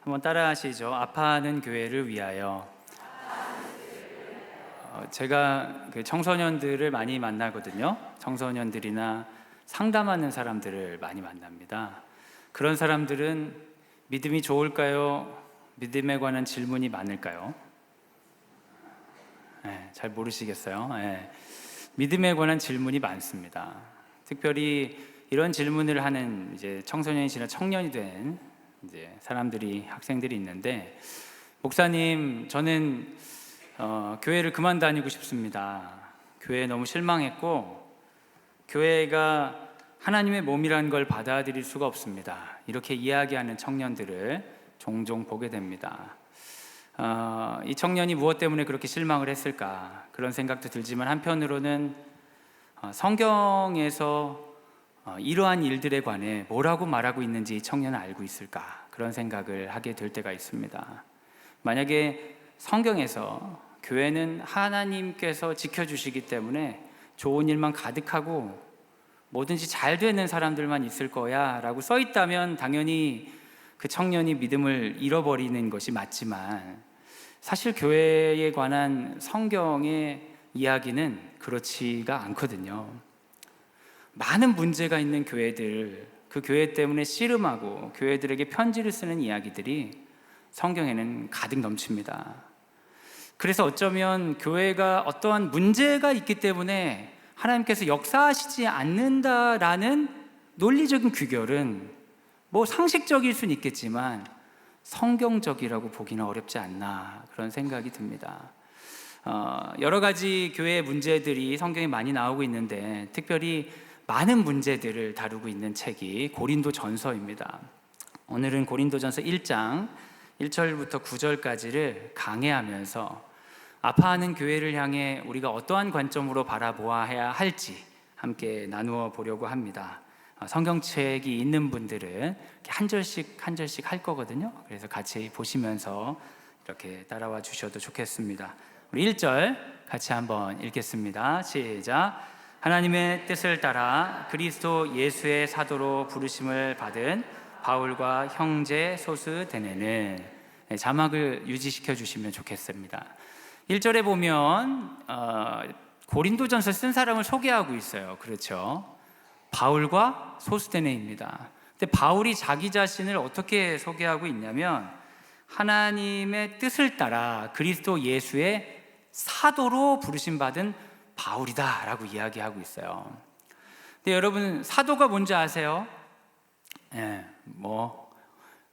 한번 따라하시죠. 아파하는 교회를 위하여. 제가 그 청소년들을 많이 만나거든요. 청소년들이나 상담하는 사람들을 많이 만납니다. 그런 사람들은 믿음이 좋을까요? 믿음에 관한 질문이 많을까요? 잘 모르시겠어요? 믿음에 관한 질문이 많습니다. 특별히 이런 질문을 하는 이제 청소년이 지나 청년이 된 이제 사람들이, 학생들이 있는데, 목사님, 저는 교회를 그만 다니고 싶습니다. 교회에 너무 실망했고 교회가 하나님의 몸이라는 걸 받아들일 수가 없습니다. 이렇게 이야기하는 청년들을 종종 보게 됩니다. 이 청년이 무엇 때문에 그렇게 실망을 했을까, 그런 생각도 들지만 한편으로는 성경에서 이러한 일들에 관해 뭐라고 말하고 있는지 이 청년은 알고 있을까, 그런 생각을 하게 될 때가 있습니다. 만약에 성경에서 교회는 하나님께서 지켜주시기 때문에 좋은 일만 가득하고 뭐든지 잘 되는 사람들만 있을 거야 라고 써 있다면 당연히 그 청년이 믿음을 잃어버리는 것이 맞지만, 사실 교회에 관한 성경의 이야기는 그렇지가 않거든요. 많은 문제가 있는 교회들, 그 교회 때문에 씨름하고 교회들에게 편지를 쓰는 이야기들이 성경에는 가득 넘칩니다. 그래서 어쩌면 교회가 어떠한 문제가 있기 때문에 하나님께서 역사하시지 않는다라는 논리적인 귀결은 뭐 상식적일 수는 있겠지만 성경적이라고 보기는 어렵지 않나, 그런 생각이 듭니다. 여러 가지 교회의 문제들이 성경에 많이 나오고 있는데, 특별히 많은 문제들을 다루고 있는 책이 고린도전서입니다. 오늘은 고린도전서 1장 1절부터 9절까지를 강해하면서 아파하는 교회를 향해 우리가 어떠한 관점으로 바라보아야 할지 함께 나누어 보려고 합니다. 성경책이 있는 분들은 한 절씩 한 절씩 할 거거든요. 그래서 같이 보시면서 이렇게 따라와 주셔도 좋겠습니다. 우리 1절 같이 한번 읽겠습니다. 시작. 하나님의 뜻을 따라 그리스도 예수의 사도로 부르심을 받은 바울과 형제 소스데네는, 자막을 유지시켜 주시면 좋겠습니다. 1절에 보면 고린도전서 쓴 사람을 소개하고 있어요. 그렇죠? 바울과 소스데네입니다. 근데 바울이 자기 자신을 어떻게 소개하고 있냐면, 하나님의 뜻을 따라 그리스도 예수의 사도로 부르심 받은 바울이다 라고 이야기하고 있어요. 근데 여러분, 사도가 뭔지 아세요?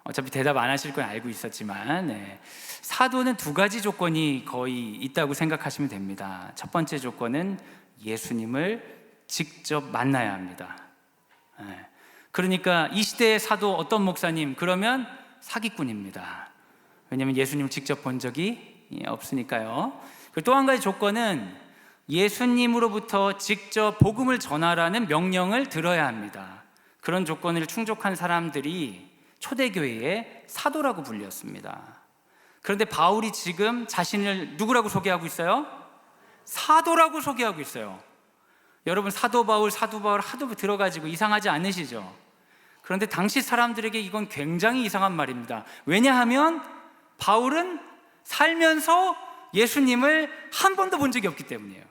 어차피 대답 안 하실 건 알고 있었지만, 사도는 두 가지 조건이 거의 있다고 생각하시면 됩니다. 첫 번째 조건은 예수님을 직접 만나야 합니다. 그러니까 이 시대의 사도 어떤 목사님, 그러면 사기꾼입니다. 왜냐하면 예수님을 직접 본 적이 없으니까요. 그리고 또 한 가지 조건은 예수님으로부터 직접 복음을 전하라는 명령을 들어야 합니다. 그런 조건을 충족한 사람들이 초대교회의 사도라고 불렸습니다. 그런데 바울이 지금 자신을 누구라고 소개하고 있어요? 사도라고 소개하고 있어요. 여러분, 사도 바울 하도 들어가지고 이상하지 않으시죠? 그런데 당시 사람들에게 이건 굉장히 이상한 말입니다. 왜냐하면 바울은 살면서 예수님을 한 번도 본 적이 없기 때문이에요.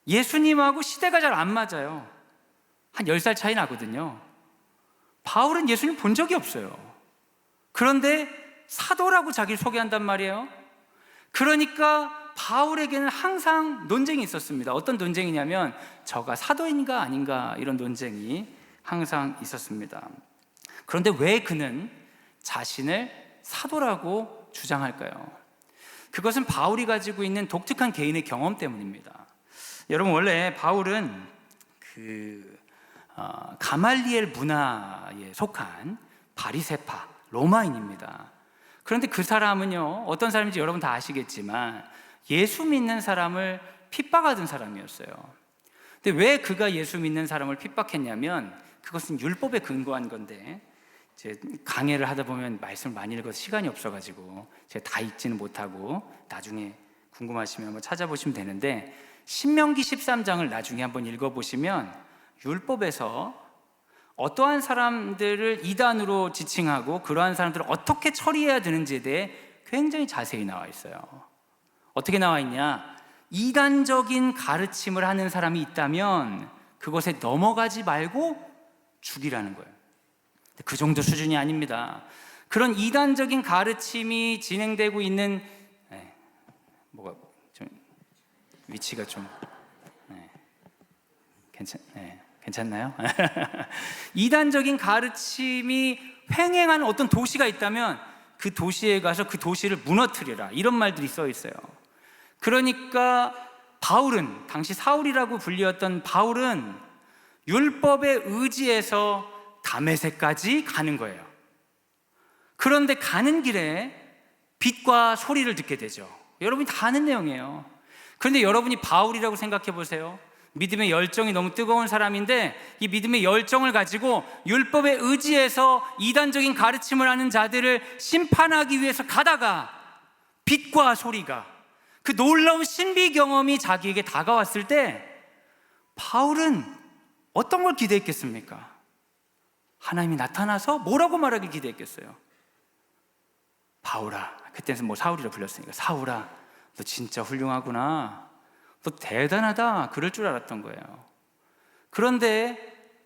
예수님하고 시대가 잘 안 맞아요. 한 10살 차이 나거든요. 바울은 예수님 본 적이 없어요. 그런데 사도라고 자기를 소개한단 말이에요. 그러니까 바울에게는 항상 논쟁이 있었습니다. 어떤 논쟁이냐면, 저가 사도인가 아닌가, 이런 논쟁이 항상 있었습니다. 그런데 왜 그는 자신을 사도라고 주장할까요? 그것은 바울이 가지고 있는 독특한 개인의 경험 때문입니다. 여러분, 원래 바울은 가말리엘 문화에 속한 바리새파, 로마인입니다. 그런데 그 사람은요, 어떤 사람인지 여러분 다 아시겠지만 예수 믿는 사람을 핍박하던 사람이었어요. 근데 왜 그가 예수 믿는 사람을 핍박했냐면, 그것은 율법에 근거한 건데, 이제 강해를 하다 보면 말씀을 많이 읽어서 시간이 없어가지고 제가 다 읽지는 못하고 나중에 궁금하시면 한번 찾아보시면 되는데, 신명기 13장을 나중에 한번 읽어보시면 율법에서 어떠한 사람들을 이단으로 지칭하고 그러한 사람들을 어떻게 처리해야 되는지에 대해 굉장히 자세히 나와 있어요. 어떻게 나와 있냐? 이단적인 가르침을 하는 사람이 있다면 그것에 넘어가지 말고 죽이라는 거예요. 그 정도 수준이 아닙니다. 그런 이단적인 가르침이 진행되고 있는 뭐가 좀 위치가 좀 괜찮나요? 이단적인 가르침이 횡행하는 어떤 도시가 있다면 그 도시에 가서 그 도시를 무너뜨리라, 이런 말들이 써 있어요. 그러니까 바울은, 당시 사울이라고 불리었던 바울은 율법에 의지해서 다메섹까지 가는 거예요. 그런데 가는 길에 빛과 소리를 듣게 되죠. 여러분이 다 아는 내용이에요. 그런데 여러분이 바울이라고 생각해 보세요. 믿음의 열정이 너무 뜨거운 사람인데 이 믿음의 열정을 가지고 율법에 의지해서 이단적인 가르침을 하는 자들을 심판하기 위해서 가다가 빛과 소리가, 그 놀라운 신비 경험이 자기에게 다가왔을 때 바울은 어떤 걸 기대했겠습니까? 하나님이 나타나서 뭐라고 말하길 기대했겠어요? 바울아, 그때는 뭐 사울이라 불렸으니까, 사울아, 너 진짜 훌륭하구나, 너 대단하다, 그럴 줄 알았던 거예요. 그런데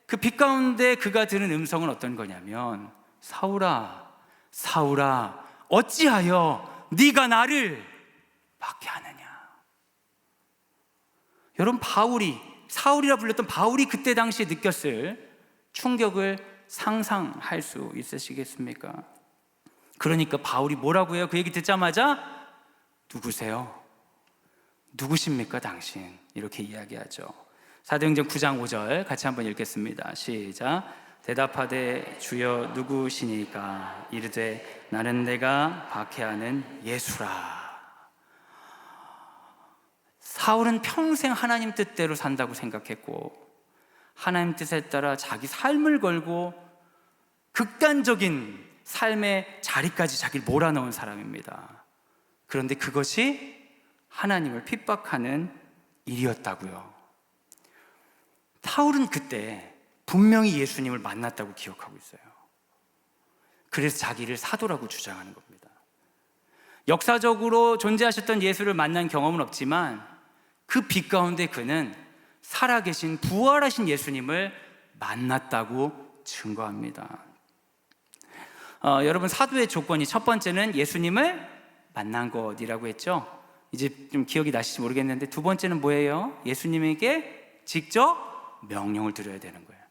그 빛 가운데 그가 들은 음성은 어떤 거냐면, 사울아, 사울아, 어찌하여 네가 나를 박해하느냐. 여러분, 바울이, 사울이라 불렸던 바울이 그때 당시에 느꼈을 충격을 상상할 수 있으시겠습니까? 그러니까 바울이 뭐라고 해요? 그 얘기 듣자마자 누구세요? 누구십니까 당신? 이렇게 이야기하죠. 사도행전 9장 5절 같이 한번 읽겠습니다. 시작. 대답하되 주여 누구시니까? 이르되 나는 내가 박해하는 예수라. 사울은 평생 하나님 뜻대로 산다고 생각했고 하나님 뜻에 따라 자기 삶을 걸고 극단적인 삶의 자리까지 자기를 몰아넣은 사람입니다. 그런데 그것이 하나님을 핍박하는 일이었다고요. 사울은 그때 분명히 예수님을 만났다고 기억하고 있어요. 그래서 자기를 사도라고 주장하는 겁니다. 역사적으로 존재하셨던 예수를 만난 경험은 없지만 그 빛 가운데 그는 살아계신 부활하신 예수님을 만났다고 증거합니다. 여러분, 사도의 조건이 첫 번째는 예수님을 만난 것이라고 했죠. 이제 좀 기억이 나실지 모르겠는데 두 번째는 뭐예요? 예수님에게 직접 명령을 드려야 되는 거예요.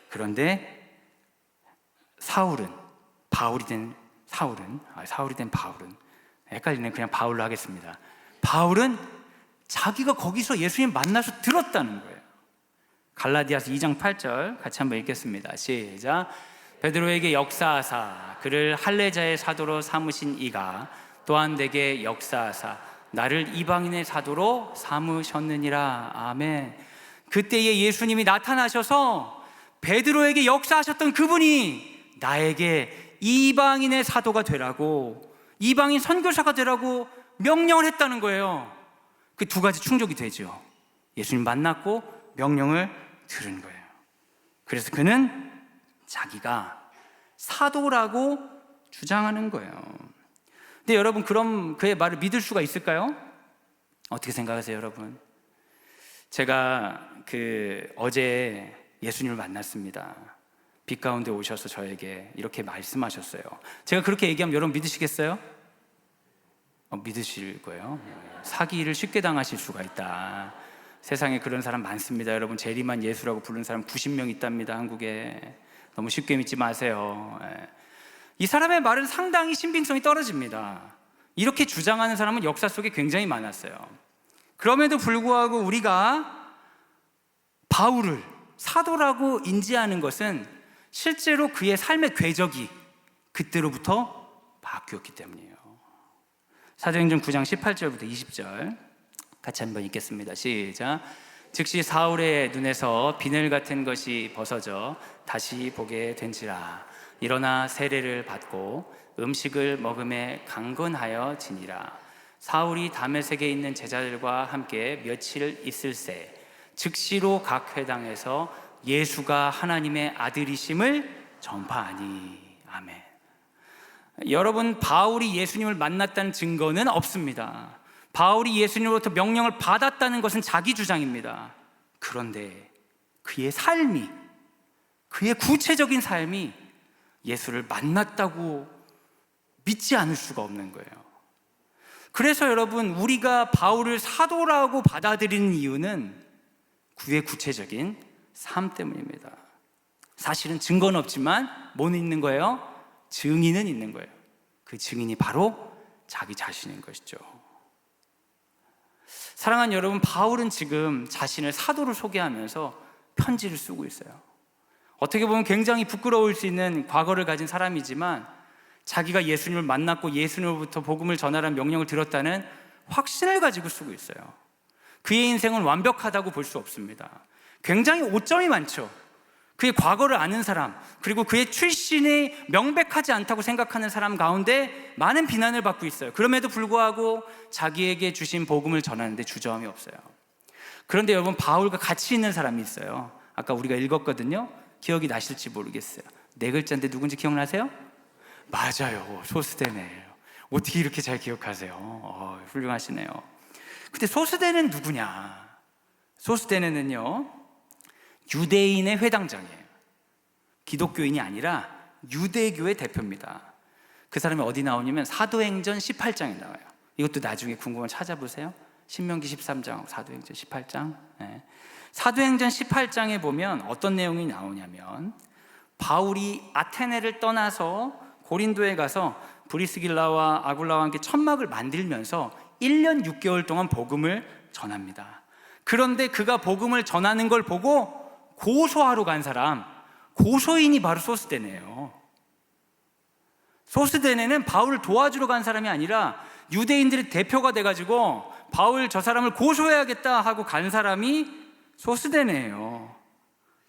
그런데 사울이 된 바울은 헷갈리네. 그냥 바울로 하겠습니다. 바울은 자기가 거기서 예수님 만나서 들었다는 거예요. 갈라디아서 2장 8절 같이 한번 읽겠습니다. 시작. 베드로에게 역사하사 그를 할례자의 사도로 삼으신 이가 또한 내게 역사하사 나를 이방인의 사도로 삼으셨느니라. 아멘. 그때에 예수님이 나타나셔서 베드로에게 역사하셨던 그분이 나에게 이방인의 사도가 되라고, 이방인 선교사가 되라고 명령을 했다는 거예요. 그 두 가지 충족이 되죠. 예수님 만났고 명령을 들은 거예요. 그래서 그는 자기가 사도라고 주장하는 거예요. 근데 여러분, 그럼 그의 말을 믿을 수가 있을까요? 어떻게 생각하세요, 여러분? 제가 어제 예수님을 만났습니다. 빛 가운데 오셔서 저에게 이렇게 말씀하셨어요. 제가 그렇게 얘기하면 여러분 믿으시겠어요? 믿으실 거예요. 사기를 쉽게 당하실 수가 있다. 세상에 그런 사람 많습니다. 여러분, 재림한 예수라고 부르는 사람 90명 있답니다, 한국에. 너무 쉽게 믿지 마세요. 이 사람의 말은 상당히 신빙성이 떨어집니다. 이렇게 주장하는 사람은 역사 속에 굉장히 많았어요. 그럼에도 불구하고 우리가 바울을 사도라고 인지하는 것은 실제로 그의 삶의 궤적이 그때로부터 바뀌었기 때문이에요. 사도행전 9장 18절부터 20절 같이 한번 읽겠습니다. 시작. 즉시 사울의 눈에서 비늘 같은 것이 벗어져 다시 보게 된지라. 일어나 세례를 받고 음식을 먹음에 강건하여 지니라. 사울이 다메섹에 있는 제자들과 함께 며칠 있을새 즉시로 각 회당에서 예수가 하나님의 아들이심을 전파하니. 아멘. 여러분, 바울이 예수님을 만났다는 증거는 없습니다. 바울이 예수님으로부터 명령을 받았다는 것은 자기 주장입니다. 그런데 그의 삶이, 그의 구체적인 삶이 예수를 만났다고 믿지 않을 수가 없는 거예요. 그래서 여러분, 우리가 바울을 사도라고 받아들이는 이유는 그의 구체적인 삶 때문입니다. 사실은 증거는 없지만 뭐는 있는 거예요? 증인은 있는 거예요. 그 증인이 바로 자기 자신인 것이죠. 사랑하는 여러분, 바울은 지금 자신을 사도로 소개하면서 편지를 쓰고 있어요. 어떻게 보면 굉장히 부끄러울 수 있는 과거를 가진 사람이지만 자기가 예수님을 만났고 예수님으로부터 복음을 전하라는 명령을 들었다는 확신을 가지고 쓰고 있어요. 그의 인생은 완벽하다고 볼 수 없습니다. 굉장히 오점이 많죠. 그의 과거를 아는 사람, 그리고 그의 출신이 명백하지 않다고 생각하는 사람 가운데 많은 비난을 받고 있어요. 그럼에도 불구하고 자기에게 주신 복음을 전하는데 주저함이 없어요. 그런데 여러분, 바울과 같이 있는 사람이 있어요. 아까 우리가 읽었거든요. 기억이 나실지 모르겠어요. 4글자인데 누군지 기억나세요? 맞아요, 소스데네예요. 어떻게 이렇게 잘 기억하세요? 훌륭하시네요. 근데 소스데는 누구냐? 소스데네는요, 유대인의 회당장이에요. 기독교인이 아니라 유대교의 대표입니다. 그 사람이 어디 나오냐면 사도행전 18장에 나와요. 이것도 나중에 궁금하면 찾아보세요. 신명기 13장, 사도행전 18장. 네. 사도행전 18장에 보면 어떤 내용이 나오냐면 바울이 아테네를 떠나서 고린도에 가서 브리스길라와 아굴라와 함께 천막을 만들면서 1년 6개월 동안 복음을 전합니다. 그런데 그가 복음을 전하는 걸 보고 고소하러 간 사람, 고소인이 바로 소스데네예요. 소스데네는 바울을 도와주러 간 사람이 아니라 유대인들의 대표가 돼가지고 바울 저 사람을 고소해야겠다 하고 간 사람이 소스데네예요.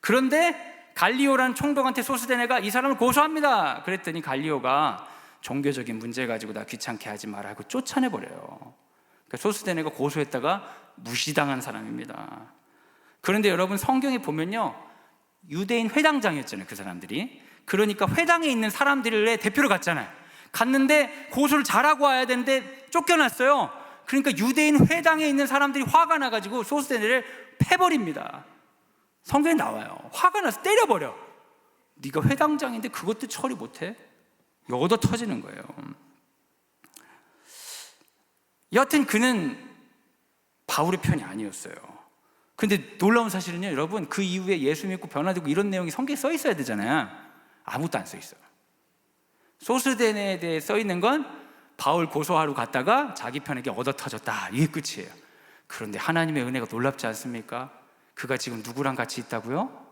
그런데 갈리오라는 총독한테 소스데네가 이 사람을 고소합니다. 그랬더니 갈리오가 종교적인 문제 가지고 나 귀찮게 하지 마라 하고 쫓아내버려요. 그러니까 소스데네가 고소했다가 무시당한 사람입니다. 그런데 여러분, 성경에 보면요, 유대인 회당장이었잖아요, 그 사람들이. 그러니까 회당에 있는 사람들의 대표로 갔잖아요. 갔는데 고소를 잘하고 와야 되는데 쫓겨났어요. 그러니까 유대인 회당에 있는 사람들이 화가 나가지고 소스데네를 패버립니다. 성경에 나와요. 화가 나서 때려버려. 네가 회당장인데 그것도 처리 못해? 얻어 터지는 거예요. 여하튼 그는 바울의 편이 아니었어요. 근데 놀라운 사실은요, 여러분, 그 이후에 예수 믿고 변화되고 이런 내용이 성경에 써 있어야 되잖아요. 아무것도 안 써 있어요. 소스데네에 대해 써 있는 건 바울 고소하러 갔다가 자기 편에게 얻어 터졌다, 이게 끝이에요. 그런데 하나님의 은혜가 놀랍지 않습니까? 그가 지금 누구랑 같이 있다고요?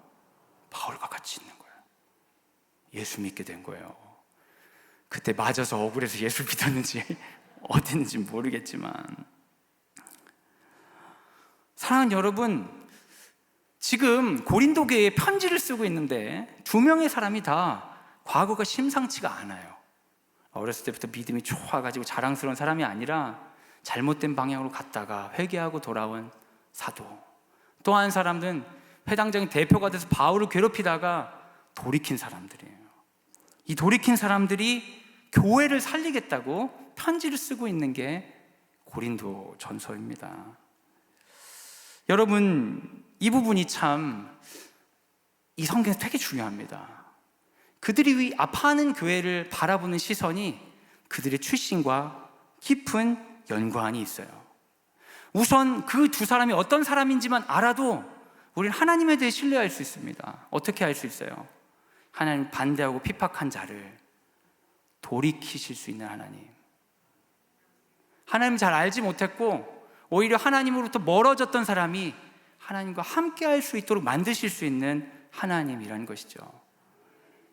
바울과 같이 있는 거예요. 예수 믿게 된 거예요. 그때 맞아서 억울해서 예수 믿었는지 어땠는지 모르겠지만, 사랑하는 여러분, 지금 고린도 교회에 편지를 쓰고 있는데 2명의 사람이 다 과거가 심상치가 않아요. 어렸을 때부터 믿음이 좋아가지고 자랑스러운 사람이 아니라 잘못된 방향으로 갔다가 회개하고 돌아온 사도. 또 한 사람은 회당장의 대표가 돼서 바울을 괴롭히다가 돌이킨 사람들이에요. 이 돌이킨 사람들이 교회를 살리겠다고 편지를 쓰고 있는 게 고린도 전서입니다. 여러분, 이 부분이 참 이 성경에서 되게 중요합니다. 그들이 아파하는 교회를 바라보는 시선이 그들의 출신과 깊은 연관이 있어요. 우선 그 2사람이 어떤 사람인지만 알아도 우리는 하나님에 대해 신뢰할 수 있습니다. 어떻게 알 수 있어요? 하나님 반대하고 핍박한 자를 돌이키실 수 있는 하나님. 하나님 잘 알지 못했고 오히려 하나님으로부터 멀어졌던 사람이 하나님과 함께 할 수 있도록 만드실 수 있는 하나님이라는 것이죠.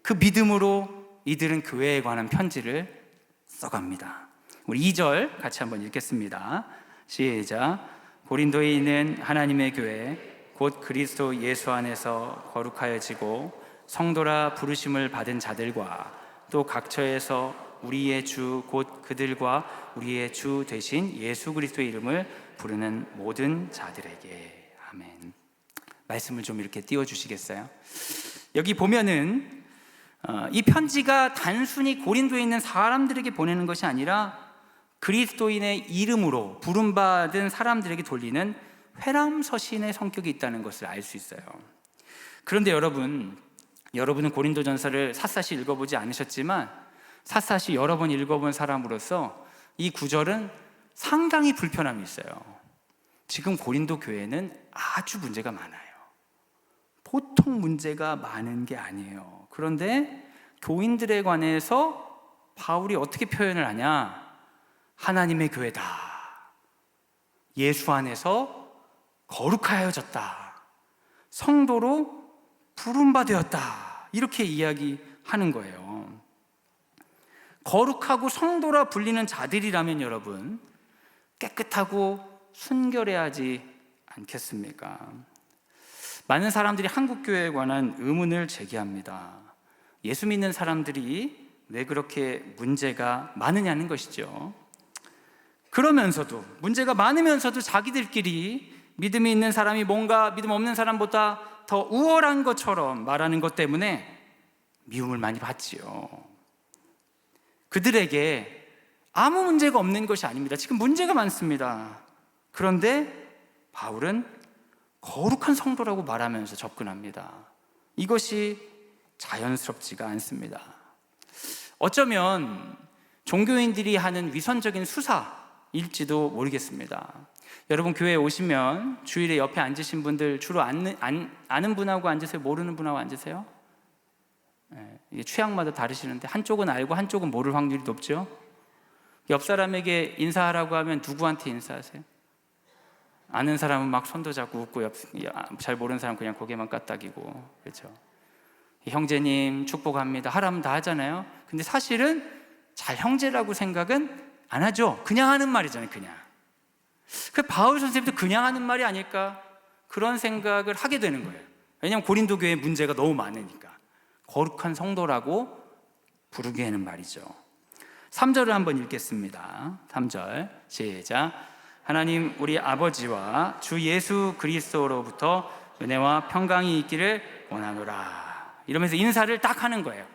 그 믿음으로 이들은 교회에 관한 편지를 써갑니다. 우리 2절 같이 한번 읽겠습니다. 시작. 고린도에 있는 하나님의 교회 곧 그리스도 예수 안에서 거룩하여지고 성도라 부르심을 받은 자들과 또 각처에서 우리의 주 곧 그들과 우리의 주 되신 예수 그리스도의 이름을 부르는 모든 자들에게. 아멘. 말씀을 좀 이렇게 띄워주시겠어요? 여기 보면은 이 편지가 단순히 고린도에 있는 사람들에게 보내는 것이 아니라 그리스도인의 이름으로 부름받은 사람들에게 돌리는 회람서신의 성격이 있다는 것을 알 수 있어요. 그런데 여러분은 고린도전서를 샅샅이 읽어보지 않으셨지만 샅샅이 여러 번 읽어본 사람으로서 이 구절은 상당히 불편함이 있어요. 지금 고린도 교회는 아주 문제가 많아요. 보통 문제가 많은 게 아니에요. 그런데 교인들에 관해서 바울이 어떻게 표현을 하냐? 하나님의 교회다. 예수 안에서 거룩하여졌다. 성도로 부름받았다. 이렇게 이야기하는 거예요. 거룩하고 성도라 불리는 자들이라면 여러분, 깨끗하고 순결해야 하지 않겠습니까? 많은 사람들이 한국교회에 관한 의문을 제기합니다. 예수 믿는 사람들이 왜 그렇게 문제가 많으냐는 것이죠. 그러면서도, 문제가 많으면서도 자기들끼리 믿음이 있는 사람이 뭔가 믿음 없는 사람보다 더 우월한 것처럼 말하는 것 때문에 미움을 많이 받지요. 그들에게 아무 문제가 없는 것이 아닙니다. 지금 문제가 많습니다. 그런데 바울은 거룩한 성도라고 말하면서 접근합니다. 이것이 자연스럽지가 않습니다. 어쩌면 종교인들이 하는 위선적인 수사일지도 모르겠습니다. 여러분 교회에 오시면 주일에 옆에 앉으신 분들 주로 아는 분하고 앉으세요? 모르는 분하고 앉으세요? 이게 취향마다 다르시는데 한쪽은 알고 한쪽은 모를 확률이 높죠? 옆 사람에게 인사하라고 하면 누구한테 인사하세요? 아는 사람은 막 손도 잡고 웃고 잘 모르는 사람은 그냥 고개만 까딱이고, 그렇죠? 형제님 축복합니다 하라면 다 하잖아요. 근데 사실은 잘 형제라고 생각은 안 하죠. 그냥 하는 말이잖아요. 그냥. 그 바울 선생님도 그냥 하는 말이 아닐까 그런 생각을 하게 되는 거예요. 왜냐하면 고린도 교회에 문제가 너무 많으니까. 거룩한 성도라고 부르기에는 말이죠. 3절을 한번 읽겠습니다. 3절 시작. 하나님 우리 아버지와 주 예수 그리스도로부터 은혜와 평강이 있기를 원하노라. 이러면서 인사를 딱 하는 거예요.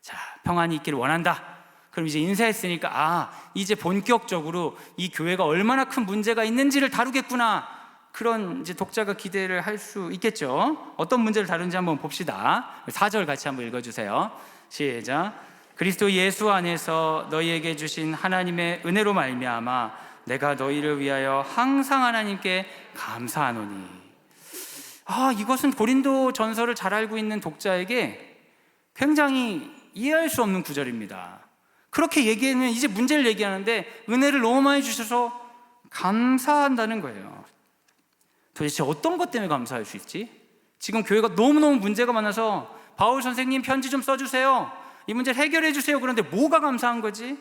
자, 평안이 있기를 원한다. 그럼 이제 인사했으니까 이제 본격적으로 이 교회가 얼마나 큰 문제가 있는지를 다루겠구나. 그런 이제 독자가 기대를 할 수 있겠죠. 어떤 문제를 다룬지 한번 봅시다. 4절 같이 한번 읽어주세요. 시작. 그리스도 예수 안에서 너희에게 주신 하나님의 은혜로 말미암아 내가 너희를 위하여 항상 하나님께 감사하노니. 이것은 고린도 전서를 잘 알고 있는 독자에게 굉장히 이해할 수 없는 구절입니다. 그렇게 얘기하면 이제 문제를 얘기하는데 은혜를 너무 많이 주셔서 감사한다는 거예요. 도대체 어떤 것 때문에 감사할 수 있지? 지금 교회가 너무너무 문제가 많아서 바울 선생님 편지 좀 써주세요. 이 문제를 해결해 주세요. 그런데 뭐가 감사한 거지?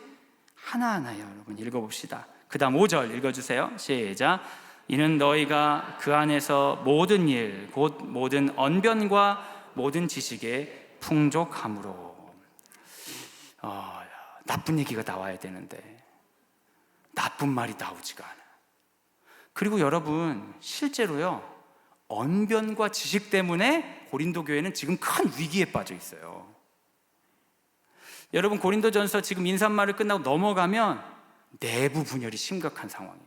하나하나요. 여러분 읽어봅시다. 그 다음 5절 읽어주세요. 시작. 이는 너희가 그 안에서 모든 일 곧 모든 언변과 모든 지식에 풍족함으로. 나쁜 얘기가 나와야 되는데 나쁜 말이 나오지가 않아요. 그리고 여러분 실제로요, 언변과 지식 때문에 고린도 교회는 지금 큰 위기에 빠져 있어요. 여러분 고린도전서 지금 인사말을 끝나고 넘어가면 내부 분열이 심각한 상황이에요.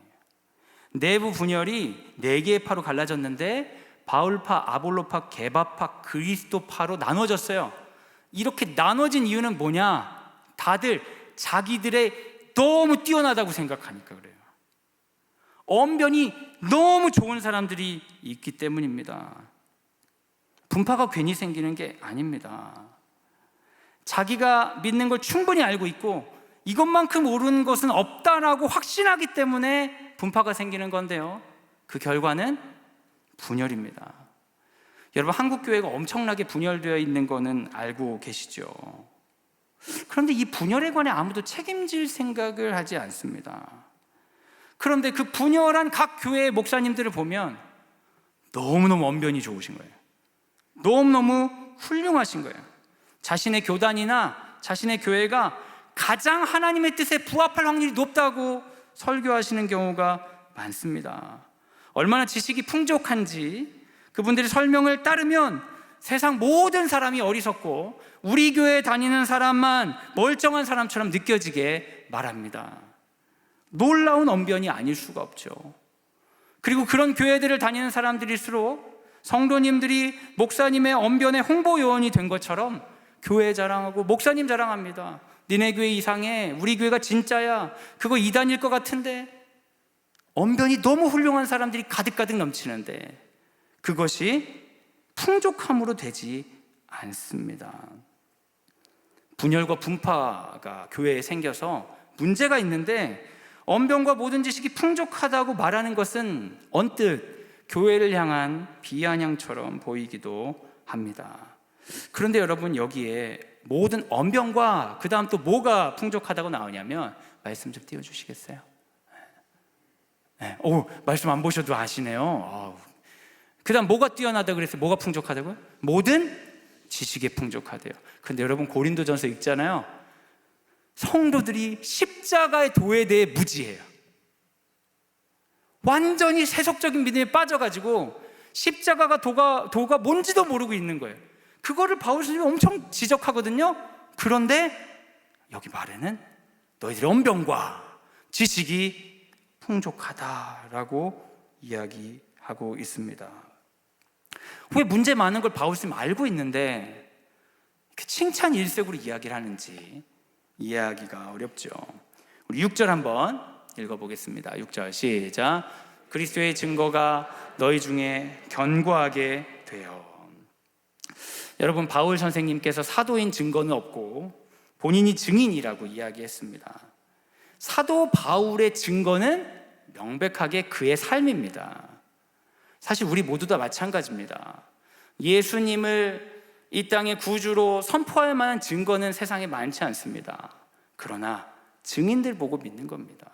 내부 분열이 4개의 파로 갈라졌는데 바울파, 아볼로파, 게바파, 그리스도파로 나눠졌어요. 이렇게 나눠진 이유는 뭐냐? 다들 자기들의 너무 뛰어나다고 생각하니까 그래요. 언변이 너무 좋은 사람들이 있기 때문입니다. 분파가 괜히 생기는 게 아닙니다. 자기가 믿는 걸 충분히 알고 있고 이것만큼 옳은 것은 없다라고 확신하기 때문에 분파가 생기는 건데요, 그 결과는 분열입니다. 여러분 한국교회가 엄청나게 분열되어 있는 거는 알고 계시죠? 그런데 이 분열에 관해 아무도 책임질 생각을 하지 않습니다. 그런데 그 분열한 각 교회의 목사님들을 보면 너무너무 언변이 좋으신 거예요. 너무너무 훌륭하신 거예요. 자신의 교단이나 자신의 교회가 가장 하나님의 뜻에 부합할 확률이 높다고 설교하시는 경우가 많습니다. 얼마나 지식이 풍족한지, 그분들의 설명을 따르면 세상 모든 사람이 어리석고 우리 교회에 다니는 사람만 멀쩡한 사람처럼 느껴지게 말합니다. 놀라운 언변이 아닐 수가 없죠. 그리고 그런 교회들을 다니는 사람들일수록 성도님들이 목사님의 언변의 홍보 요원이 된 것처럼 교회 자랑하고 목사님 자랑합니다. 니네 교회 이상해, 우리 교회가 진짜야, 그거 이단일 것 같은데. 언변이 너무 훌륭한 사람들이 가득가득 넘치는데 그것이 풍족함으로 되지 않습니다. 분열과 분파가 교회에 생겨서 문제가 있는데 언변과 모든 지식이 풍족하다고 말하는 것은 언뜻 교회를 향한 비아냥처럼 보이기도 합니다. 그런데 여러분, 여기에 모든 언변과 그 다음 또 뭐가 풍족하다고 나오냐면, 말씀 좀 띄워주시겠어요? 말씀 안 보셔도 아시네요. 그 다음 뭐가 뛰어나다고 그랬어요? 뭐가 풍족하다고요? 모든 지식에 풍족하대요. 근데 여러분, 고린도전서 읽잖아요. 성도들이 십자가의 도에 대해 무지해요. 완전히 세속적인 믿음에 빠져가지고 십자가가 도가 뭔지도 모르고 있는 거예요. 그거를 바울 선생님이 엄청 지적하거든요. 그런데 여기 말에는 너희들의 언변과 지식이 풍족하다라고 이야기하고 있습니다. 왜 문제 많은 걸 바울 선생님이 알고 있는데 칭찬 일색으로 이야기를 하는지 이해하기가 어렵죠. 우리 6절 한번 읽어보겠습니다. 6절 시작. 그리스도의 증거가 너희 중에 견고하게 되어. 여러분, 바울 선생님께서 사도인 증거는 없고 본인이 증인이라고 이야기했습니다. 사도 바울의 증거는 명백하게 그의 삶입니다. 사실 우리 모두 다 마찬가지입니다. 예수님을 이 땅의 구주로 선포할 만한 증거는 세상에 많지 않습니다. 그러나 증인들 보고 믿는 겁니다.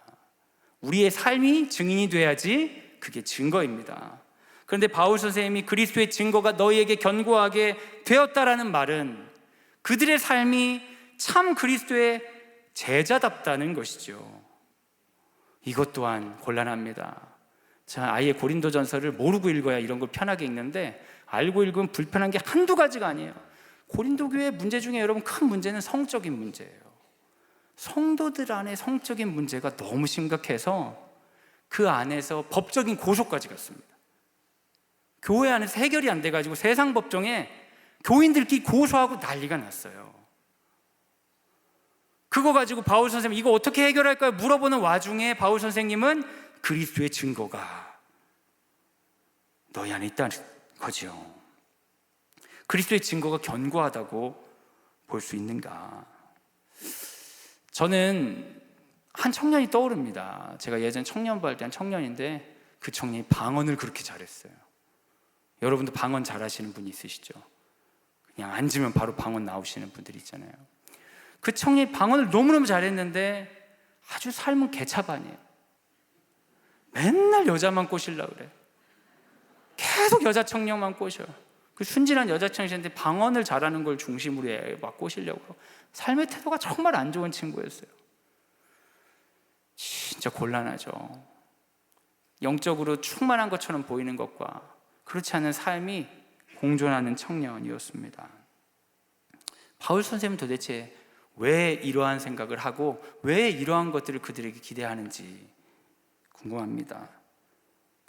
우리의 삶이 증인이 돼야지 그게 증거입니다. 그런데 바울 선생님이 그리스도의 증거가 너희에게 견고하게 되었다라는 말은 그들의 삶이 참 그리스도의 제자답다는 것이죠. 이것 또한 곤란합니다. 자, 아예 고린도전서를 모르고 읽어야 이런 걸 편하게 읽는데 알고 읽으면 불편한 게 한두 가지가 아니에요. 고린도 교회의 문제 중에 여러분 큰 문제는 성적인 문제예요. 성도들 안에 성적인 문제가 너무 심각해서 그 안에서 법적인 고소까지 갔습니다. 교회 안에서 해결이 안 돼가지고 세상 법정에 교인들끼리 고소하고 난리가 났어요. 그거 가지고 바울 선생님 이거 어떻게 해결할까요? 물어보는 와중에 바울 선생님은 그리스도의 증거가 너희 안에 있다는 거죠. 그리스도의 증거가 견고하다고 볼 수 있는가? 저는 한 청년이 떠오릅니다. 제가 예전 청년부 할 때 한 청년인데 그 청년이 방언을 그렇게 잘했어요. 여러분도 방언 잘하시는 분 있으시죠? 그냥 앉으면 바로 방언 나오시는 분들 있잖아요. 그 청년이 방언을 너무너무 잘했는데 아주 삶은 개차반이에요. 맨날 여자만 꼬시려고 그래. 계속 여자 청년만 꼬셔. 그 순진한 여자 청년인데 방언을 잘하는 걸 중심으로 막 꼬시려고. 삶의 태도가 정말 안 좋은 친구였어요. 진짜 곤란하죠. 영적으로 충만한 것처럼 보이는 것과 그렇지 않은 삶이 공존하는 청년이었습니다. 바울 선생님은 도대체 왜 이러한 생각을 하고 왜 이러한 것들을 그들에게 기대하는지 궁금합니다.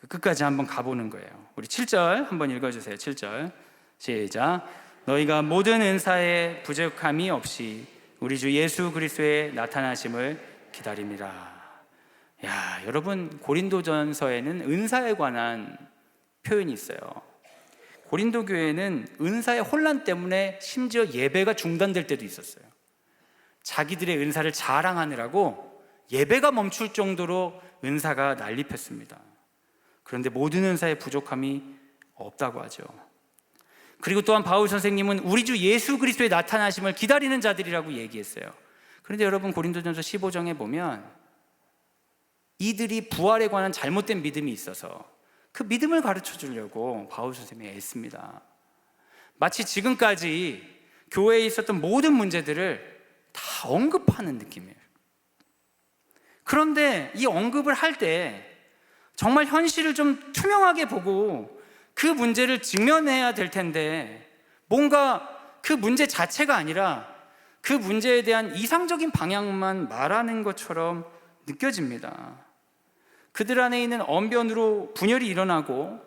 끝까지 한번 가보는 거예요. 우리 7절 한번 읽어주세요. 7절 시작. 너희가 모든 은사에 부족함이 없이 우리 주 예수 그리스도의 나타나심을 기다립니다. 야, 여러분, 고린도전서에는 은사에 관한 표현이 있어요. 고린도 교회는 은사의 혼란 때문에 심지어 예배가 중단될 때도 있었어요. 자기들의 은사를 자랑하느라고 예배가 멈출 정도로 은사가 난립했습니다. 그런데 모든 은사에 부족함이 없다고 하죠. 그리고 또한 바울 선생님은 우리 주 예수 그리스도의 나타나심을 기다리는 자들이라고 얘기했어요. 그런데 여러분, 고린도전서 15장에 보면 이들이 부활에 관한 잘못된 믿음이 있어서 그 믿음을 가르쳐 주려고 바울 선생님이 애씁니다. 마치 지금까지 교회에 있었던 모든 문제들을 다 언급하는 느낌이에요. 그런데 이 언급을 할 때 정말 현실을 좀 투명하게 보고 그 문제를 직면해야 될 텐데 뭔가 그 문제 자체가 아니라 그 문제에 대한 이상적인 방향만 말하는 것처럼 느껴집니다. 그들 안에 있는 언변으로 분열이 일어나고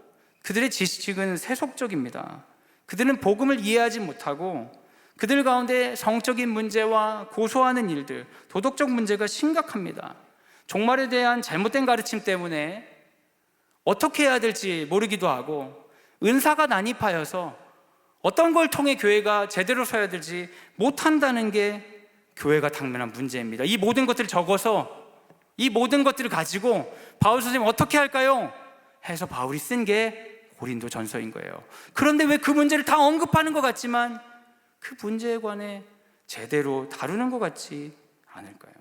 그들의 지식은 세속적입니다. 그들은 복음을 이해하지 못하고 그들 가운데 성적인 문제와 고소하는 일들, 도덕적 문제가 심각합니다. 종말에 대한 잘못된 가르침 때문에 어떻게 해야 될지 모르기도 하고 은사가 난입하여서 어떤 걸 통해 교회가 제대로 서야 될지 못한다는 게 교회가 당면한 문제입니다. 이 모든 것들을 적어서 이 모든 것들을 가지고 바울 선생님 어떻게 할까요? 해서 바울이 쓴 게 고린도 전서인 거예요. 그런데 왜 그 문제를 다 언급하는 것 같지만 그 문제에 관해 제대로 다루는 것 같지 않을까요?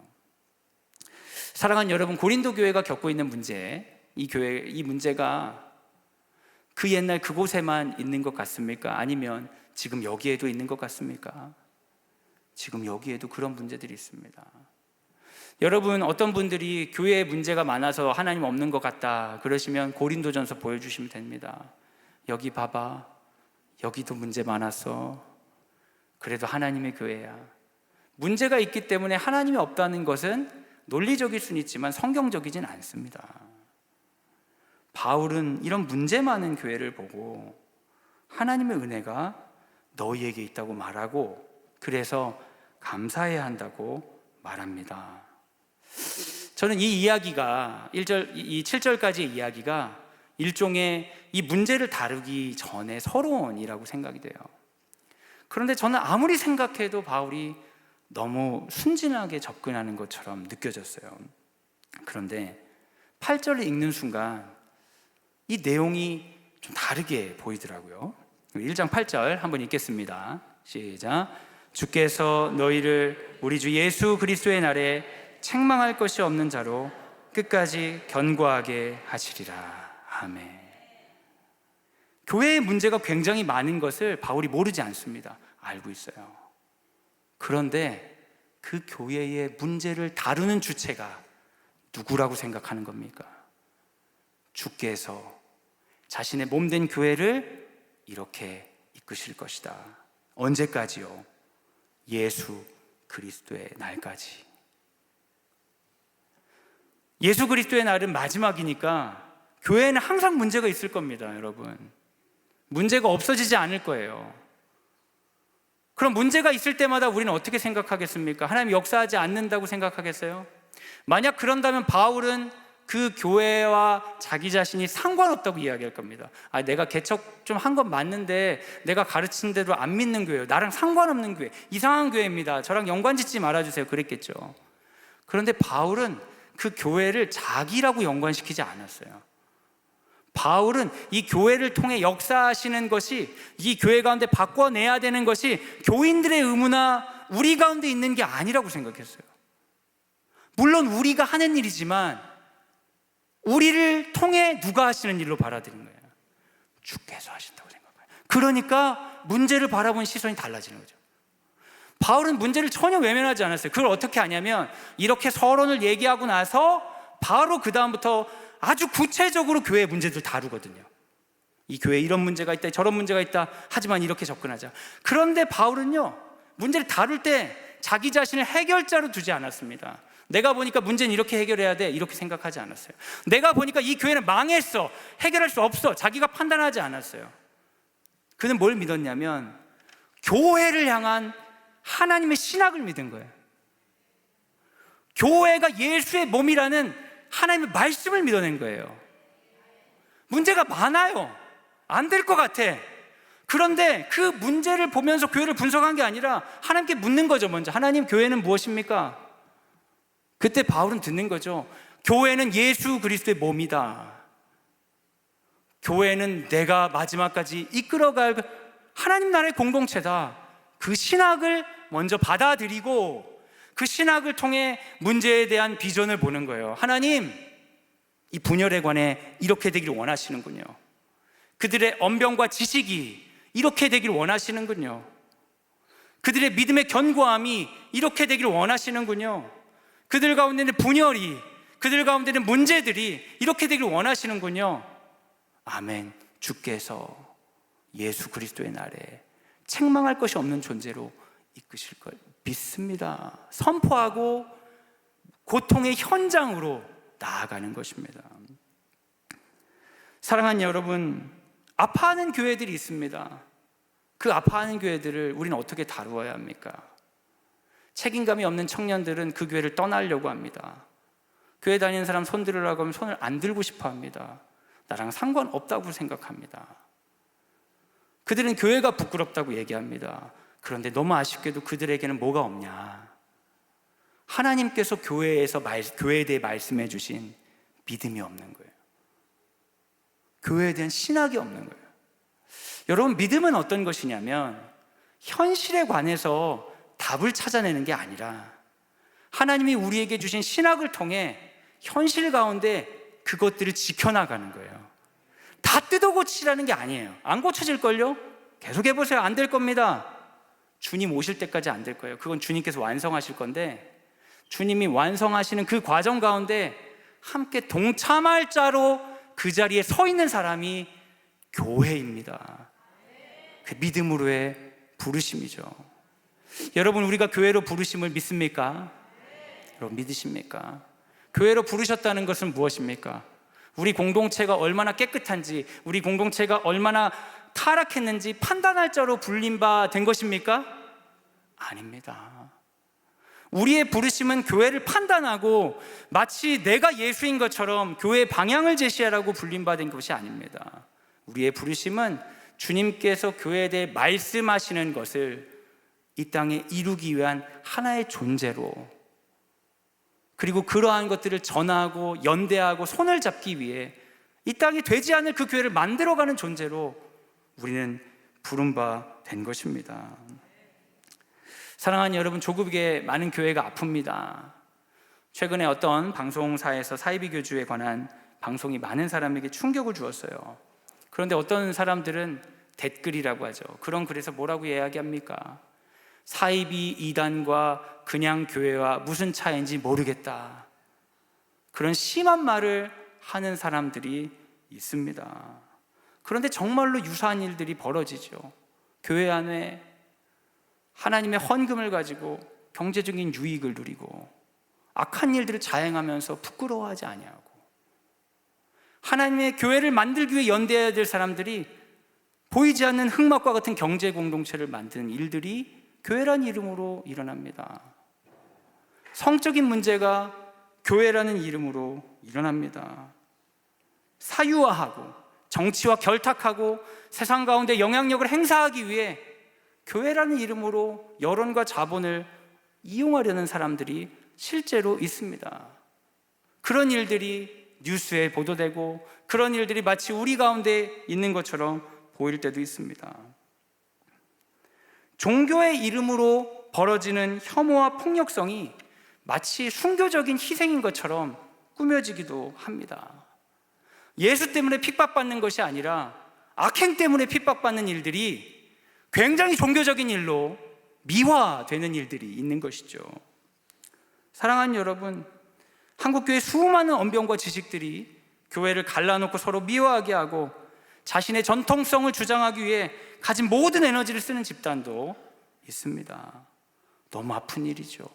사랑하는 여러분, 고린도 교회가 겪고 있는 문제, 이 문제가 그 옛날 그곳에만 있는 것 같습니까? 아니면 지금 여기에도 있는 것 같습니까? 지금 여기에도 그런 문제들이 있습니다. 여러분, 어떤 분들이 교회에 문제가 많아서 하나님 없는 것 같다 그러시면 고린도전서 보여주시면 됩니다. 여기 봐봐, 여기도 문제 많았어. 그래도 하나님의 교회야. 문제가 있기 때문에 하나님이 없다는 것은 논리적일 수는 있지만 성경적이진 않습니다. 바울은 이런 문제 많은 교회를 보고 하나님의 은혜가 너희에게 있다고 말하고 그래서 감사해야 한다고 말합니다. 저는 이 이야기가 7절까지의 이야기가 일종의 이 문제를 다루기 전에 서론이라고 생각이 돼요. 그런데 저는 아무리 생각해도 바울이 너무 순진하게 접근하는 것처럼 느껴졌어요. 그런데 8절을 읽는 순간 이 내용이 좀 다르게 보이더라고요. 1장 8절 한번 읽겠습니다. 시작. 주께서 너희를 우리 주 예수 그리스도의 날에 책망할 것이 없는 자로 끝까지 견고하게 하시리라. 아멘. 교회의 문제가 굉장히 많은 것을 바울이 모르지 않습니다. 알고 있어요. 그런데 그 교회의 문제를 다루는 주체가 누구라고 생각하는 겁니까? 주께서 자신의 몸된 교회를 이렇게 이끄실 것이다. 언제까지요? 예수 그리스도의 날까지. 예수 그리스도의 날은 마지막이니까 교회에는 항상 문제가 있을 겁니다, 여러분. 문제가 없어지지 않을 거예요. 그럼 문제가 있을 때마다 우리는 어떻게 생각하겠습니까? 하나님 역사하지 않는다고 생각하겠어요? 만약 그런다면 바울은 그 교회와 자기 자신이 상관없다고 이야기할 겁니다. 내가 개척 좀 한 건 맞는데 내가 가르치는 대로 안 믿는 교회예요. 나랑 상관없는 교회, 이상한 교회입니다. 저랑 연관 짓지 말아주세요. 그랬겠죠. 그런데 바울은 그 교회를 자기라고 연관시키지 않았어요. 바울은 이 교회를 통해 역사하시는 것이, 이 교회 가운데 바꿔내야 되는 것이 교인들의 의무나 우리 가운데 있는 게 아니라고 생각했어요. 물론 우리가 하는 일이지만 우리를 통해 누가 하시는 일로 받아들인 거예요. 주께서 하신다고 생각해요. 그러니까 문제를 바라본 시선이 달라지는 거죠. 바울은 문제를 전혀 외면하지 않았어요. 그걸 어떻게 하냐면 이렇게 서론을 얘기하고 나서 바로 그 다음부터 아주 구체적으로 교회의 문제들 다루거든요. 이 교회에 이런 문제가 있다, 저런 문제가 있다, 하지만 이렇게 접근하자. 그런데 바울은요, 문제를 다룰 때 자기 자신을 해결자로 두지 않았습니다. 내가 보니까 문제는 이렇게 해결해야 돼, 이렇게 생각하지 않았어요. 내가 보니까 이 교회는 망했어, 해결할 수 없어, 자기가 판단하지 않았어요. 그는 뭘 믿었냐면 교회를 향한 하나님의 신학을 믿은 거예요. 교회가 예수의 몸이라는 하나님의 말씀을 믿어낸 거예요. 문제가 많아요. 안 될 것 같아. 그런데 그 문제를 보면서 교회를 분석한 게 아니라 하나님께 묻는 거죠. 먼저 하나님, 교회는 무엇입니까? 그때 바울은 듣는 거죠. 교회는 예수 그리스도의 몸이다. 교회는 내가 마지막까지 이끌어갈 하나님 나라의 공동체다. 그 신학을 먼저 받아들이고 그 신학을 통해 문제에 대한 비전을 보는 거예요. 하나님, 이 분열에 관해 이렇게 되기를 원하시는군요. 그들의 언변과 지식이 이렇게 되기를 원하시는군요. 그들의 믿음의 견고함이 이렇게 되기를 원하시는군요. 그들 가운데 있는 분열이, 그들 가운데 있는 문제들이 이렇게 되기를 원하시는군요. 아멘. 주께서 예수 그리스도의 날에 책망할 것이 없는 존재로 이끄실 걸 믿습니다. 선포하고 고통의 현장으로 나아가는 것입니다. 사랑하는 여러분, 아파하는 교회들이 있습니다. 그 아파하는 교회들을 우리는 어떻게 다루어야 합니까? 책임감이 없는 청년들은 그 교회를 떠나려고 합니다. 교회 다니는 사람 손 들으라고 하면 손을 안 들고 싶어 합니다. 나랑 상관없다고 생각합니다. 그들은 교회가 부끄럽다고 얘기합니다. 그런데 너무 아쉽게도 그들에게는 뭐가 없냐? 하나님께서 교회에 대해 말씀해 주신 믿음이 없는 거예요. 교회에 대한 신학이 없는 거예요. 여러분, 믿음은 어떤 것이냐면 현실에 관해서 답을 찾아내는 게 아니라 하나님이 우리에게 주신 신학을 통해 현실 가운데 그것들을 지켜나가는 거예요. 다 뜯어 고치라는 게 아니에요. 안 고쳐질걸요? 계속 해보세요. 안 될 겁니다. 주님 오실 때까지 안 될 거예요. 그건 주님께서 완성하실 건데, 주님이 완성하시는 그 과정 가운데 함께 동참할 자로 그 자리에 서 있는 사람이 교회입니다. 그 믿음으로의 부르심이죠. 여러분, 우리가 교회로 부르심을 믿습니까? 여러분, 믿으십니까? 교회로 부르셨다는 것은 무엇입니까? 우리 공동체가 얼마나 깨끗한지, 우리 공동체가 얼마나 타락했는지 판단할 자로 불린 바 된 것입니까? 아닙니다. 우리의 부르심은 교회를 판단하고 마치 내가 예수인 것처럼 교회의 방향을 제시하라고 불린 바 된 것이 아닙니다. 우리의 부르심은 주님께서 교회에 대해 말씀하시는 것을 이 땅에 이루기 위한 하나의 존재로, 그리고 그러한 것들을 전하고 연대하고 손을 잡기 위해 이 땅이 되지 않을 그 교회를 만들어가는 존재로 우리는 부른 바 된 것입니다. 사랑하는 여러분, 조국의 많은 교회가 아픕니다. 최근에 어떤 방송사에서 사이비 교주에 관한 방송이 많은 사람에게 충격을 주었어요. 그런데 어떤 사람들은 댓글이라고 하죠. 그런 글에서 뭐라고 이야기합니까? 사이비 이단과 그냥 교회와 무슨 차이인지 모르겠다. 그런 심한 말을 하는 사람들이 있습니다. 그런데 정말로 유사한 일들이 벌어지죠. 교회 안에 하나님의 헌금을 가지고 경제적인 유익을 누리고 악한 일들을 자행하면서 부끄러워하지 아니하고, 하나님의 교회를 만들기 위해 연대해야 될 사람들이 보이지 않는 흑막과 같은 경제 공동체를 만드는 일들이 교회란 이름으로 일어납니다. 성적인 문제가 교회라는 이름으로 일어납니다. 사유화하고 정치와 결탁하고 세상 가운데 영향력을 행사하기 위해 교회라는 이름으로 여론과 자본을 이용하려는 사람들이 실제로 있습니다. 그런 일들이 뉴스에 보도되고 그런 일들이 마치 우리 가운데 있는 것처럼 보일 때도 있습니다. 종교의 이름으로 벌어지는 혐오와 폭력성이 마치 순교적인 희생인 것처럼 꾸며지기도 합니다. 예수 때문에 핍박받는 것이 아니라 악행 때문에 핍박받는 일들이 굉장히 종교적인 일로 미화되는 일들이 있는 것이죠. 사랑하는 여러분, 한국교회 수많은 언변과 지식들이 교회를 갈라놓고 서로 미워하게 하고 자신의 전통성을 주장하기 위해 가진 모든 에너지를 쓰는 집단도 있습니다. 너무 아픈 일이죠.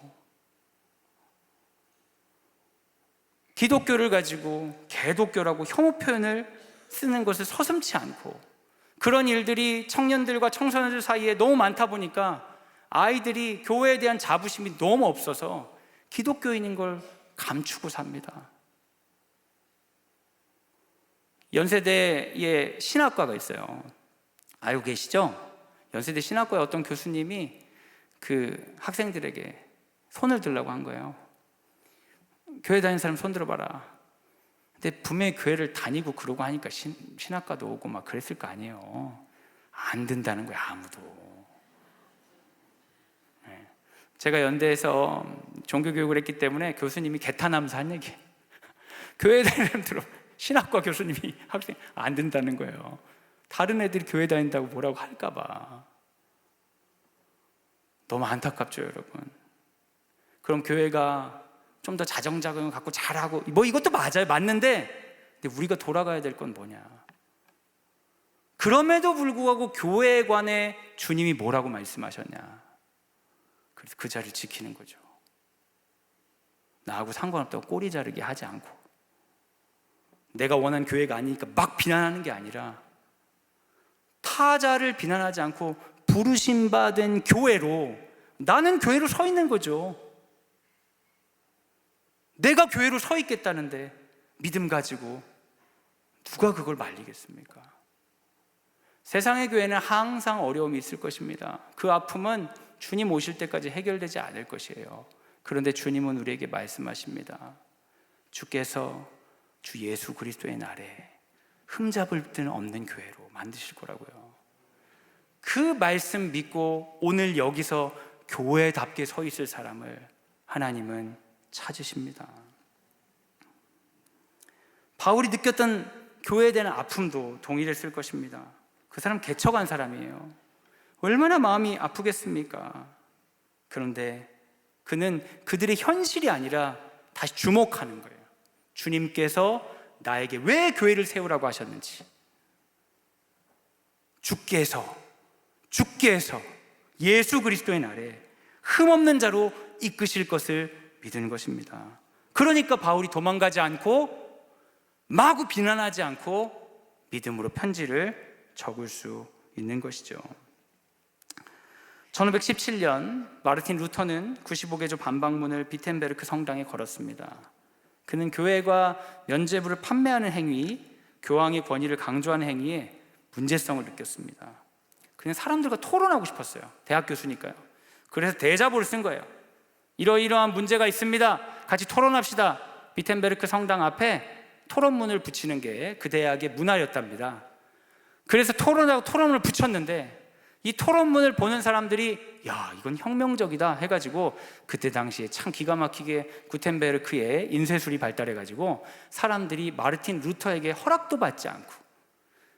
기독교를 가지고 개독교라고 혐오 표현을 쓰는 것을 서슴지 않고, 그런 일들이 청년들과 청소년들 사이에 너무 많다 보니까 아이들이 교회에 대한 자부심이 너무 없어서 기독교인인 걸 감추고 삽니다. 연세대에 신학과가 있어요. 알고 계시죠? 연세대 신학과에 어떤 교수님이 그 학생들에게 손을 들라고 한 거예요. 교회 다니는 사람 손 들어봐라. 근데 분명히 교회를 다니고 그러고 하니까 신학과도 오고 막 그랬을 거 아니에요. 안 된다는 거야, 아무도. 네. 제가 연대에서 종교교육을 했기 때문에 교수님이 개탄하면서 한 얘기예요. 교회 다니는 사람들, 신학과 교수님이 학생 안 된다는 거예요. 다른 애들이 교회 다닌다고 뭐라고 할까 봐. 너무 안타깝죠, 여러분. 그럼 교회가 좀 더 자정자정을 갖고 잘하고, 뭐 이것도 맞아요. 맞는데, 근데 우리가 돌아가야 될 건 뭐냐? 그럼에도 불구하고 교회에 관해 주님이 뭐라고 말씀하셨냐? 그래서 그 자리를 지키는 거죠. 나하고 상관없다고 꼬리 자르기 하지 않고, 내가 원하는 교회가 아니니까 막 비난하는 게 아니라 타자를 비난하지 않고 부르심받은 교회로, 나는 교회로 서 있는 거죠. 내가 교회로 서 있겠다는데 믿음 가지고 누가 그걸 말리겠습니까? 세상의 교회는 항상 어려움이 있을 것입니다. 그 아픔은 주님 오실 때까지 해결되지 않을 것이에요. 그런데 주님은 우리에게 말씀하십니다. 주께서 주 예수 그리스도의 날에 흠잡을 데 없는 교회로 만드실 거라고요. 그 말씀 믿고 오늘 여기서 교회답게 서 있을 사람을 하나님은 찾으십니다. 바울이 느꼈던 교회에 대한 아픔도 동일했을 것입니다. 그 사람 개척한 사람이에요. 얼마나 마음이 아프겠습니까? 그런데 그는 그들의 현실이 아니라 다시 주목하는 거예요. 주님께서 나에게 왜 교회를 세우라고 하셨는지, 주께서 예수 그리스도의 날에 흠없는 자로 이끄실 것을 믿는 것입니다. 그러니까 바울이 도망가지 않고 마구 비난하지 않고 믿음으로 편지를 적을 수 있는 것이죠. 1517년 마르틴 루터는 95개조 반박문을 비텐베르크 성당에 걸었습니다. 그는 교회가 면죄부를 판매하는 행위, 교황의 권위를 강조하는 행위에 문제성을 느꼈습니다. 그는 사람들과 토론하고 싶었어요. 대학 교수니까요. 그래서 대자보를 쓴 거예요. 이러이러한 문제가 있습니다. 같이 토론합시다. 비텐베르크 성당 앞에 토론문을 붙이는 게 그 대학의 문화였답니다. 그래서 토론문을 붙였는데 이 토론문을 보는 사람들이 야, 이건 혁명적이다 해가지고 그때 당시에 참 기가 막히게 구텐베르크의 인쇄술이 발달해가지고 사람들이 마르틴 루터에게 허락도 받지 않고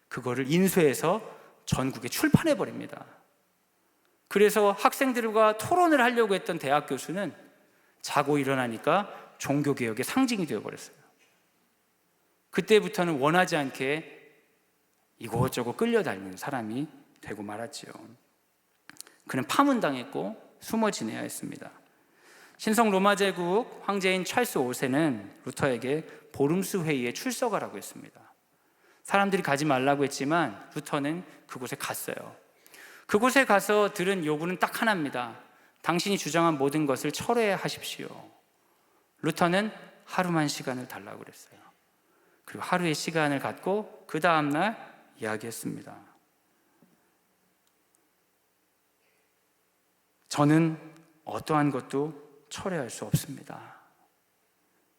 그거를 인쇄해서 전국에 출판해버립니다. 그래서 학생들과 토론을 하려고 했던 대학 교수는 자고 일어나니까 종교개혁의 상징이 되어버렸어요. 그때부터는 원하지 않게 이곳저곳 끌려다니는 사람이 되고 말았지요. 그는 파문당했고 숨어 지내야 했습니다. 신성 로마 제국 황제인 찰스 5세는 루터에게 보름수 회의에 출석하라고 했습니다. 사람들이 가지 말라고 했지만 루터는 그곳에 갔어요. 그곳에 가서 들은 요구는 딱 하나입니다. 당신이 주장한 모든 것을 철회하십시오. 루터는 하루만 시간을 달라고 그랬어요. 그리고 하루의 시간을 갖고 그 다음날 이야기했습니다. 저는 어떠한 것도 철회할 수 없습니다.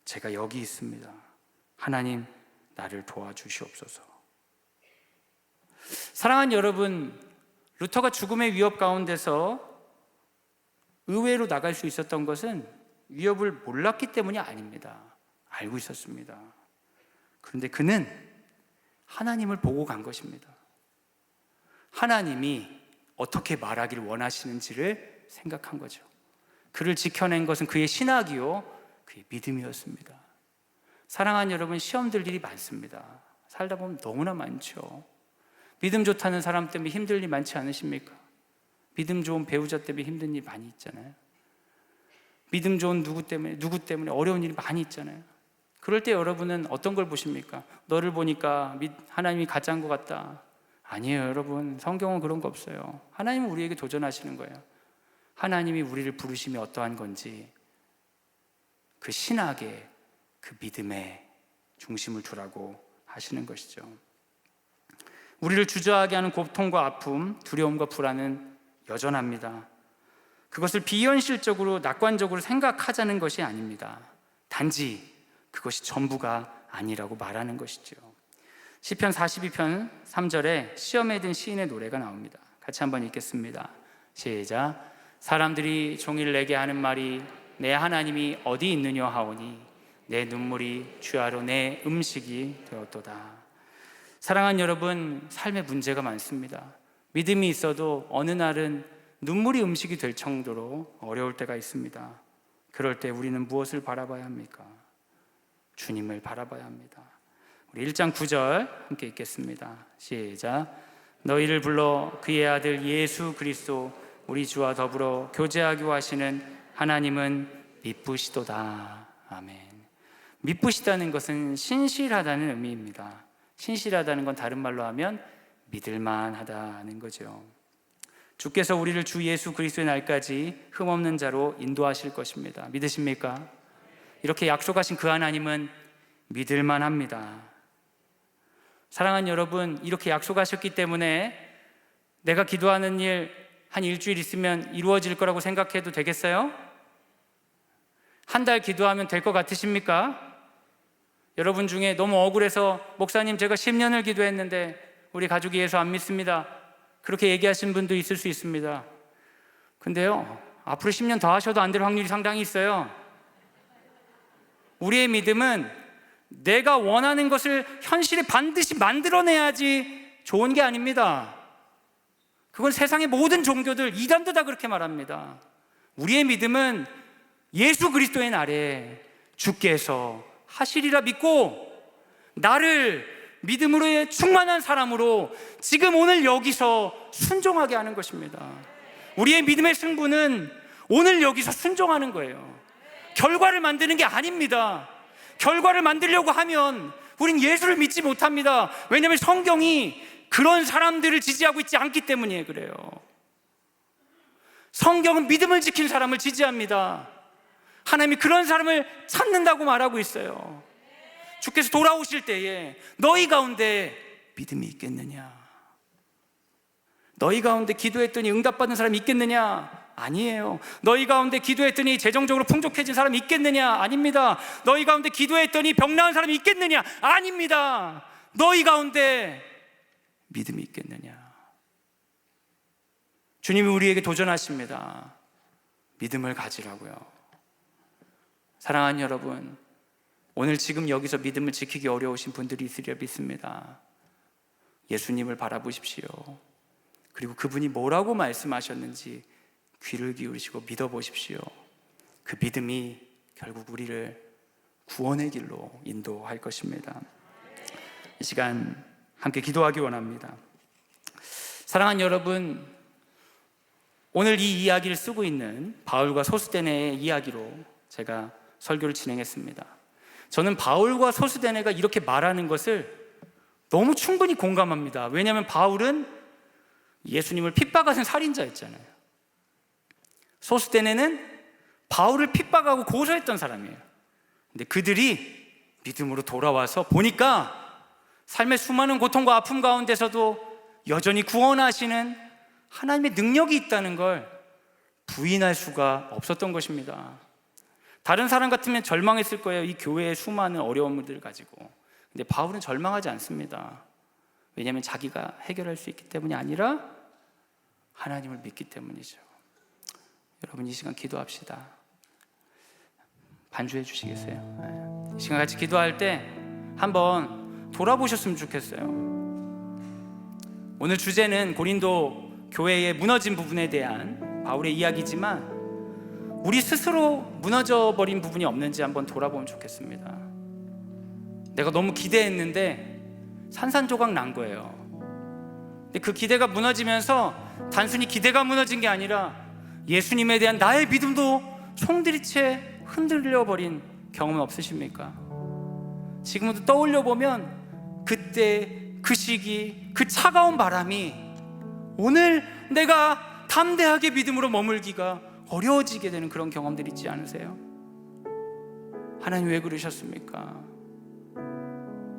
제가 여기 있습니다. 하나님, 나를 도와주시옵소서. 사랑하는 여러분, 루터가 죽음의 위협 가운데서 의회로 나갈 수 있었던 것은 위협을 몰랐기 때문이 아닙니다. 알고 있었습니다. 그런데 그는 하나님을 보고 간 것입니다. 하나님이 어떻게 말하기를 원하시는지를 생각한 거죠. 그를 지켜낸 것은 그의 신학이요, 그의 믿음이었습니다. 사랑하는 여러분, 시험 들 일이 많습니다. 살다 보면 너무나 많죠. 믿음 좋다는 사람 때문에 힘들 일 많지 않으십니까? 믿음 좋은 배우자 때문에 힘든 일 많이 있잖아요. 믿음 좋은 누구 때문에 어려운 일이 많이 있잖아요. 그럴 때 여러분은 어떤 걸 보십니까? 너를 보니까 하나님이 가짜인 것 같다. 아니에요, 여러분. 성경은 그런 거 없어요. 하나님은 우리에게 도전하시는 거예요. 하나님이 우리를 부르심이 어떠한 건지 그 신학에, 그 믿음에 중심을 두라고 하시는 것이죠. 우리를 주저하게 하는 고통과 아픔, 두려움과 불안은 여전합니다. 그것을 비현실적으로 낙관적으로 생각하자는 것이 아닙니다. 단지 그것이 전부가 아니라고 말하는 것이죠. 시편 42편 3절에 시험에 든 시인의 노래가 나옵니다. 같이 한번 읽겠습니다. 시작. 사람들이 종일 내게 하는 말이 내 하나님이 어디 있느냐 하오니 내 눈물이 주야로 내 음식이 되었도다. 사랑하는 여러분, 삶에 문제가 많습니다. 믿음이 있어도 어느 날은 눈물이 음식이 될 정도로 어려울 때가 있습니다. 그럴 때 우리는 무엇을 바라봐야 합니까? 주님을 바라봐야 합니다. 우리 1장 9절 함께 읽겠습니다. 시작. 너희를 불러 그의 아들 예수 그리스도 우리 주와 더불어 교제하기로 하시는 하나님은 미쁘시도다. 아멘. 미쁘시다는 것은 신실하다는 의미입니다. 신실하다는 건 다른 말로 하면 믿을만하다는 거죠. 주께서 우리를 주 예수 그리스도의 날까지 흠없는 자로 인도하실 것입니다. 믿으십니까? 이렇게 약속하신 그 하나님은 믿을만합니다. 사랑하는 여러분, 이렇게 약속하셨기 때문에 내가 기도하는 일 한 일주일 있으면 이루어질 거라고 생각해도 되겠어요? 한 달 기도하면 될 것 같으십니까? 여러분 중에 너무 억울해서 목사님 제가 10년을 기도했는데 우리 가족이 예수 안 믿습니다, 그렇게 얘기하신 분도 있을 수 있습니다. 근데요, 앞으로 10년 더 하셔도 안 될 확률이 상당히 있어요. 우리의 믿음은 내가 원하는 것을 현실에 반드시 만들어내야지 좋은 게 아닙니다. 그건 세상의 모든 종교들, 이단도 다 그렇게 말합니다. 우리의 믿음은 예수 그리스도의 날에 주께서 하시리라 믿고 나를 믿음으로의 충만한 사람으로 지금 오늘 여기서 순종하게 하는 것입니다. 우리의 믿음의 승부는 오늘 여기서 순종하는 거예요. 결과를 만드는 게 아닙니다. 결과를 만들려고 하면 우린 예수를 믿지 못합니다. 왜냐하면 성경이 그런 사람들을 지지하고 있지 않기 때문에 그래요. 성경은 믿음을 지킨 사람을 지지합니다. 하나님이 그런 사람을 찾는다고 말하고 있어요. 주께서 돌아오실 때에 너희 가운데 믿음이 있겠느냐? 너희 가운데 기도했더니 응답받은 사람이 있겠느냐? 아니에요. 너희 가운데 기도했더니 재정적으로 풍족해진 사람이 있겠느냐? 아닙니다. 너희 가운데 기도했더니 병 나은 사람이 있겠느냐? 아닙니다. 너희 가운데 믿음이 있겠느냐? 주님이 우리에게 도전하십니다. 믿음을 가지라고요. 사랑하는 여러분, 오늘 지금 여기서 믿음을 지키기 어려우신 분들이 있으리라 믿습니다. 예수님을 바라보십시오. 그리고 그분이 뭐라고 말씀하셨는지 귀를 기울이시고 믿어보십시오. 그 믿음이 결국 우리를 구원의 길로 인도할 것입니다. 이 시간 함께 기도하기 원합니다. 사랑하는 여러분, 오늘 이 이야기를 쓰고 있는 바울과 소스데네의 이야기로 제가 설교를 진행했습니다. 저는 바울과 소스데네가 이렇게 말하는 것을 너무 충분히 공감합니다. 왜냐하면 바울은 예수님을 핍박하는 살인자였잖아요. 소스데네는 바울을 핍박하고 고소했던 사람이에요. 근데 그들이 믿음으로 돌아와서 보니까 삶의 수많은 고통과 아픔 가운데서도 여전히 구원하시는 하나님의 능력이 있다는 걸 부인할 수가 없었던 것입니다. 다른 사람 같으면 절망했을 거예요. 이 교회의 수많은 어려움들을 가지고. 근데 바울은 절망하지 않습니다. 왜냐하면 자기가 해결할 수 있기 때문이 아니라 하나님을 믿기 때문이죠. 여러분, 이 시간 기도합시다. 반주해 주시겠어요? 이 시간 같이 기도할 때 한번 돌아보셨으면 좋겠어요. 오늘 주제는 고린도 교회의 무너진 부분에 대한 바울의 이야기지만 우리 스스로 무너져버린 부분이 없는지 한번 돌아보면 좋겠습니다. 내가 너무 기대했는데 산산조각 난 거예요. 근데 그 기대가 무너지면서 단순히 기대가 무너진 게 아니라 예수님에 대한 나의 믿음도 송두리째 흔들려버린 경험은 없으십니까? 지금도 떠올려 보면 그때 그 시기, 그 차가운 바람이 오늘 내가 담대하게 믿음으로 머물기가 어려워지게 되는 그런 경험들 있지 않으세요? 하나님 왜 그러셨습니까?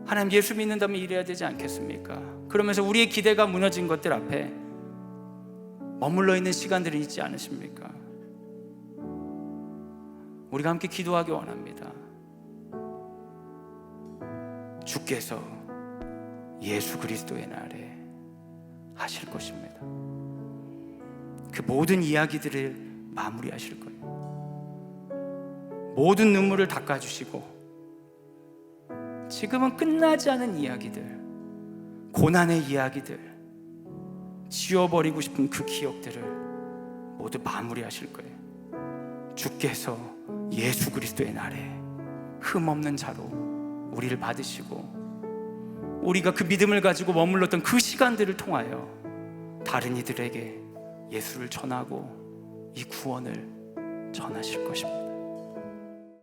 하나님 예수 믿는다면 이래야 되지 않겠습니까? 그러면서 우리의 기대가 무너진 것들 앞에 머물러 있는 시간들이 있지 않으십니까? 우리가 함께 기도하기 원합니다. 주께서 예수 그리스도의 날에 하실 것입니다. 그 모든 이야기들을 마무리하실 거예요. 모든 눈물을 닦아주시고 지금은 끝나지 않은 이야기들, 고난의 이야기들, 지워버리고 싶은 그 기억들을 모두 마무리하실 거예요. 주께서 예수 그리스도의 날에 흠없는 자로 우리를 받으시고 우리가 그 믿음을 가지고 머물렀던 그 시간들을 통하여 다른 이들에게 예수를 전하고 이 구원을 전하실 것입니다.